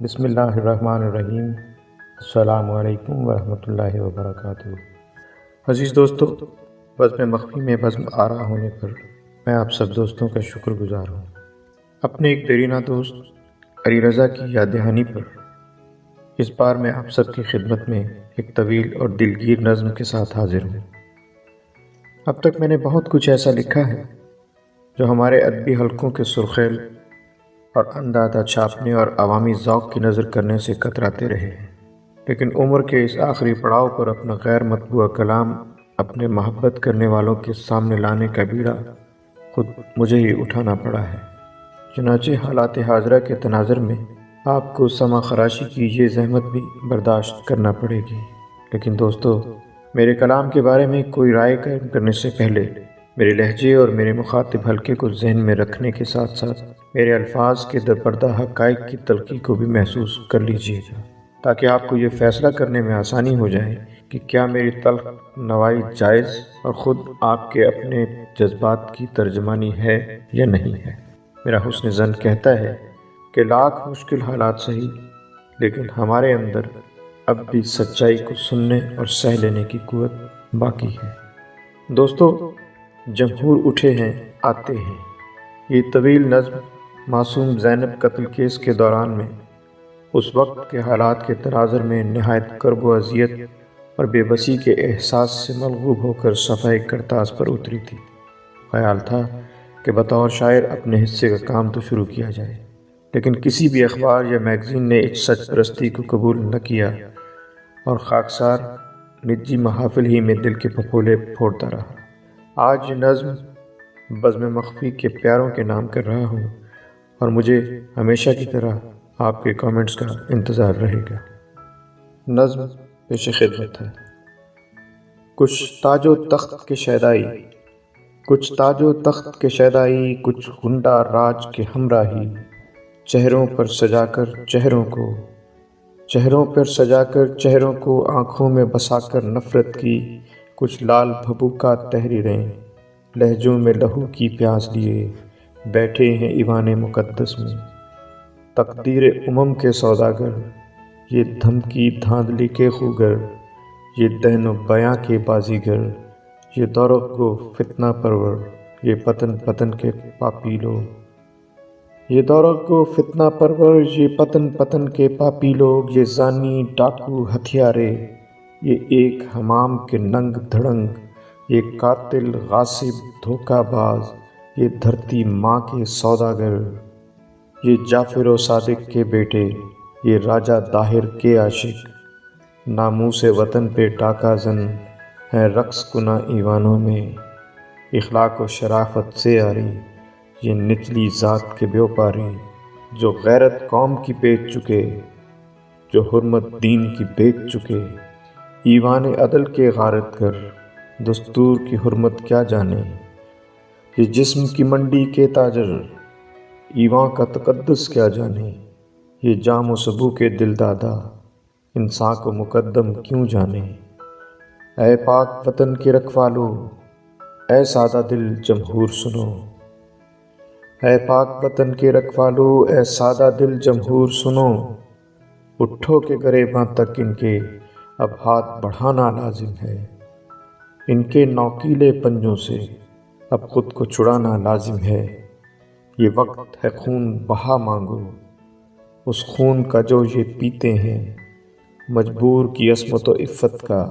بسم اللہ الرحمن الرحیم۔ السلام علیکم ورحمۃ اللہ وبرکاتہ۔ عزیز دوستو، بزم مخفی میں بزم آرا ہونے پر میں آپ سب دوستوں کا شکر گزار ہوں۔ اپنے ایک دیرینہ دوست علی رضا کی یاد دہانی پر اس بار میں آپ سب کی خدمت میں ایک طویل اور دلگیر نظم کے ساتھ حاضر ہوں۔ اب تک میں نے بہت کچھ ایسا لکھا ہے جو ہمارے ادبی حلقوں کے سرخیل اور اندادہ چھاپنے اور عوامی ذوق کی نظر کرنے سے کتراتے رہے ہیں، لیکن عمر کے اس آخری پڑاؤ پر اپنا غیر مطبوع کلام اپنے محبت کرنے والوں کے سامنے لانے کا بیڑا خود مجھے ہی اٹھانا پڑا ہے۔ چنانچہ حالات حاضرہ کے تناظر میں آپ کو سما خراشی کی یہ زحمت بھی برداشت کرنا پڑے گی۔ لیکن دوستو، میرے کلام کے بارے میں کوئی رائے قائم کرنے سے پہلے میرے لہجے اور میرے مخاطب حلقے کو ذہن میں رکھنے کے ساتھ ساتھ میرے الفاظ کے درپردہ حقائق کی تلخی کو بھی محسوس کر لیجیے گا، تاکہ آپ کو یہ فیصلہ کرنے میں آسانی ہو جائے کہ کیا میری تلخ نوائی جائز اور خود آپ کے اپنے جذبات کی ترجمانی ہے یا نہیں ہے۔ میرا حسن ظن کہتا ہے کہ لاکھ مشکل حالات سہی، لیکن ہمارے اندر اب بھی سچائی کو سننے اور سہ لینے کی قوت باقی ہے۔ دوستو، جمہور اٹھے ہیں آتے ہیں، یہ طویل نظم معصوم زینب قتل کیس کے دوران میں اس وقت کے حالات کے تناظر میں نہایت کرب و اذیت اور بے بسی کے احساس سے ملغوب ہو کر صفحہ کرتاز پر اتری تھی۔ خیال تھا کہ بطور شاعر اپنے حصے کا کام تو شروع کیا جائے، لیکن کسی بھی اخبار یا میگزین نے اس سچ پرستی کو قبول نہ کیا اور خاکسار نجی محافل ہی میں دل کے پھپھولے پھوڑتا رہا۔ آج یہ نظم بزم مخفی کے پیاروں کے نام کر رہا ہوں، اور مجھے ہمیشہ کی طرح آپ کے کامنٹس کا انتظار رہے گا۔ نظم پیش خدمت ہے۔ کچھ تاج و تخت کے شیدائی، کچھ تاج و تخت کے شیدائی، کچھ غنڈہ راج کے ہمراہی، چہروں پر سجا کر چہروں کو، چہروں پر سجا کر چہروں کو، آنکھوں میں بسا کر نفرت کی کچھ لال بھبوکا تحریریں، لہجوں میں لہو کی پیاس لیے بیٹھے ہیں ایوان مقدس میں۔ تقدیر امم کے سوداگر، یہ دھمکی دھاندلی کے خوگر، یہ دہن و بیاں کے بازیگر، یہ دورق گو فتنہ پرور، یہ پتن پتن کے پاپی لوگ، یہ دورق گو فتنہ پرور، یہ پتن پتن کے پاپی لوگ، یہ زانی ڈاکو ہتھیارے، یہ ایک حمام کے ننگ دھڑنگ، یہ قاتل غاصب دھوکہ باز، یہ دھرتی ماں کے سوداگر، یہ جعفر و صادق کے بیٹے، یہ راجہ طاہر کے عاشق، ناموس وطن پہ ڈاکہ زن ہیں رقص کناں ایوانوں میں، اخلاق و شرافت سے آری، یہ نچلی ذات کے بیوپاری، جو غیرت قوم کی بیچ چکے، جو حرمت دین کی بیچ چکے، ایوان عدل کے غارت گر، دستور کی حرمت کیا جانے، یہ جسم کی منڈی کے تاجر، ایوان کا تقدس کیا جانے، یہ جام و سبو کے دل دادا، انسان کو مقدم کیوں جانے۔ اے پاک وطن کے رکھوالو، اے سادہ دل جمہور سنو، اے پاک وطن کے رکھوالو، اے سادہ دل جمہور سنو، اٹھو کہ گریباں تک ان کے اب ہاتھ بڑھانا لازم ہے، ان کے نوکیلے پنجوں سے اب خود کو چھڑانا لازم ہے۔ یہ وقت ہے خون بہا مانگو، اس خون کا جو یہ پیتے ہیں، مجبور کی عصمت و عفت کا،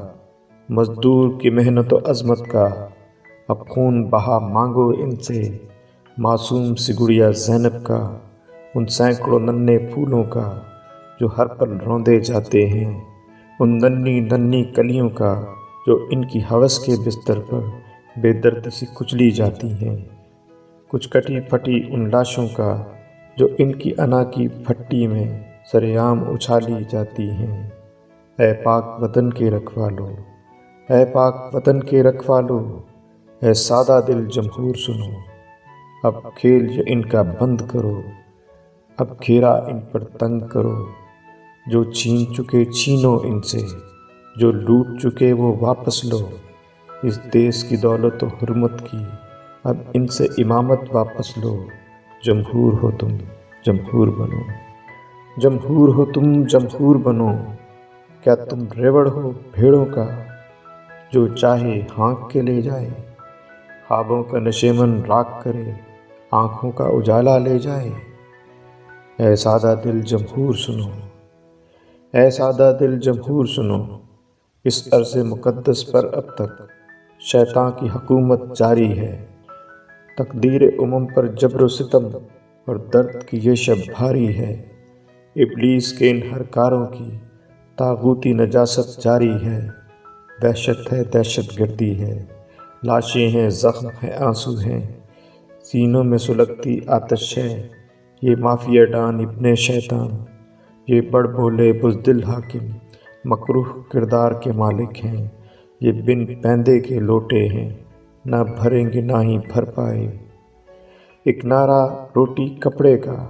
مزدور کی محنت و عظمت کا، اب خون بہا مانگو ان سے، معصوم سی گڑیا زینب کا، ان سینکڑوں ننھے پھولوں کا جو ہر پل روندے جاتے ہیں، ان ننھی ننھی کلیوں کا جو ان کی ہوس کے بستر پر بے دردی سے کچلی جاتی ہیں، کچھ کٹی پھٹی ان لاشوں کا جو ان کی انا کی پھٹی میں سرعام اچھالی جاتی ہیں۔ اے پاک وطن کے رکھوالو، اے پاک وطن کے رکھوالو، اے سادہ دل جمہور سنو، اب کھیل جو ان کا بند کرو، اب گھیرا ان پر تنگ کرو، جو چھین چکے چھینو ان سے، جو لوٹ چکے وہ واپس لو، اس دیس کی دولت و حرمت کی اب ان سے امامت واپس لو، جمہور ہو تم جمہور بنو۔ جمہور ہو تم جمہور بنو، کیا تم ریوڑ ہو بھیڑوں کا؟ جو چاہے ہانک کے لے جائے، خوابوں کا نشیمن راکھ کرے، آنکھوں کا اجالا لے جائے۔ اے سادہ دل جمہور سنو، اے سادہ دل جمہور سنو، اس عرض مقدس پر اب تک شیطان کی حکومت جاری ہے۔ تقدیر امم پر جبر و ستم اور درد کی یہ شب بھاری ہے۔ ابلیس کے ان ہر کاروں کی طاغوتی نجاست جاری ہے۔ دہشت ہے دہشت گردی ہے، لاشیں ہیں زخم ہے آنسو ہیں، سینوں میں سلگتی آتش ہے۔ یہ مافیا ڈان ابن شیطان، یہ بڑ بولے بزدل حاکم، مکروہ کردار کے مالک ہیں۔ یہ بن پیندے کے لوٹے ہیں، نہ بھریں گے نہ ہی بھر پائے۔ ایک نعرہ روٹی کپڑے کا،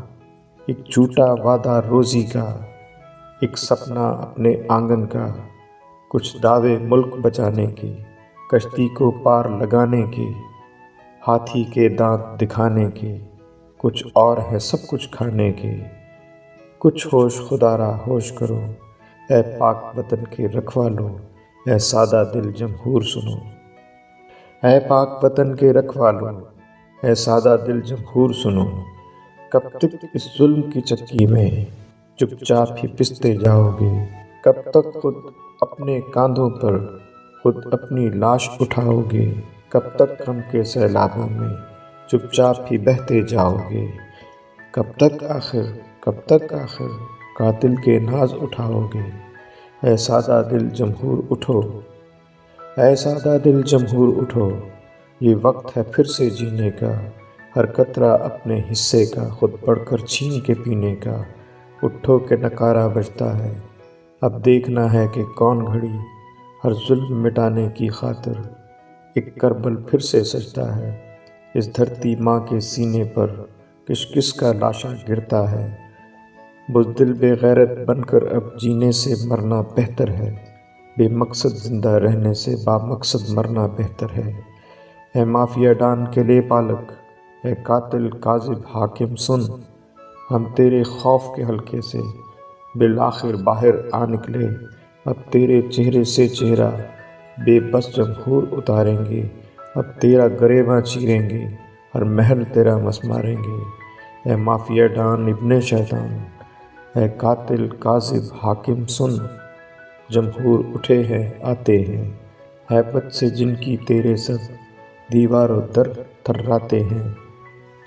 ایک جھوٹا وعدہ روزی کا، ایک سپنا اپنے آنگن کا، کچھ دعوے ملک بچانے کے، کشتی کو پار لگانے کے، ہاتھی کے دانت دکھانے کے، کچھ اور ہے سب کچھ کھانے کے۔ کچھ ہوش خدارا ہوش کرو، اے پاک وطن کے رکھوالو، اے سادہ دل جمہور سنو۔ اے پاک وطن کے رکھوالو، اے سادہ دل جمہور سنو۔ کب تک اس ظلم کی چکی میں چپ چاپ ہی پستے جاؤ گے؟ کب تک خود اپنے کاندھوں پر خود اپنی لاش اٹھاؤ گے؟ کب تک غم کے سیلابوں میں چپ چاپ ہی بہتے جاؤ گے؟ کب تک آخر قاتل کے ناز اٹھاؤ گے؟ اے سادہ دل جمہور اٹھو، اے سادہ دل جمہور اٹھو۔ یہ وقت ہے پھر سے جینے کا، ہر قطرہ اپنے حصے کا خود بڑھ کر چھین کے پینے کا۔ اٹھو کہ نکارہ بجتا ہے، اب دیکھنا ہے کہ کون گھڑی ہر ظلم مٹانے کی خاطر ایک کربل پھر سے سجتا ہے۔ اس دھرتی ماں کے سینے پر کس کس کا لاشا گرتا ہے۔ بزدل بے غیرت بن کر اب جینے سے مرنا بہتر ہے، بے مقصد زندہ رہنے سے با مقصد مرنا بہتر ہے۔ اے مافیا ڈان کے لے پالک، اے قاتل کاذب حاکم سن، ہم تیرے خوف کے حلقے سے بالآخر باہر آ نکلے۔ اب تیرے چہرے سے چہرہ بے بس جمہور اتاریں گے، اب تیرا گریباں چیریں گے، ہر محل تیرا مسماریں گے۔ اے مافیا ڈان ابن شیطان، اے قاتل کاذب حاکم سن، جمہور اٹھے ہیں آتے ہیں، ہیبت سے جن کی تیرے سب دیوار و در تھراتے ہیں۔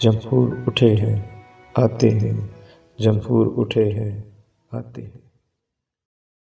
جمہور اٹھے ہیں آتے ہیں، جمہور اٹھے ہیں آتے ہیں۔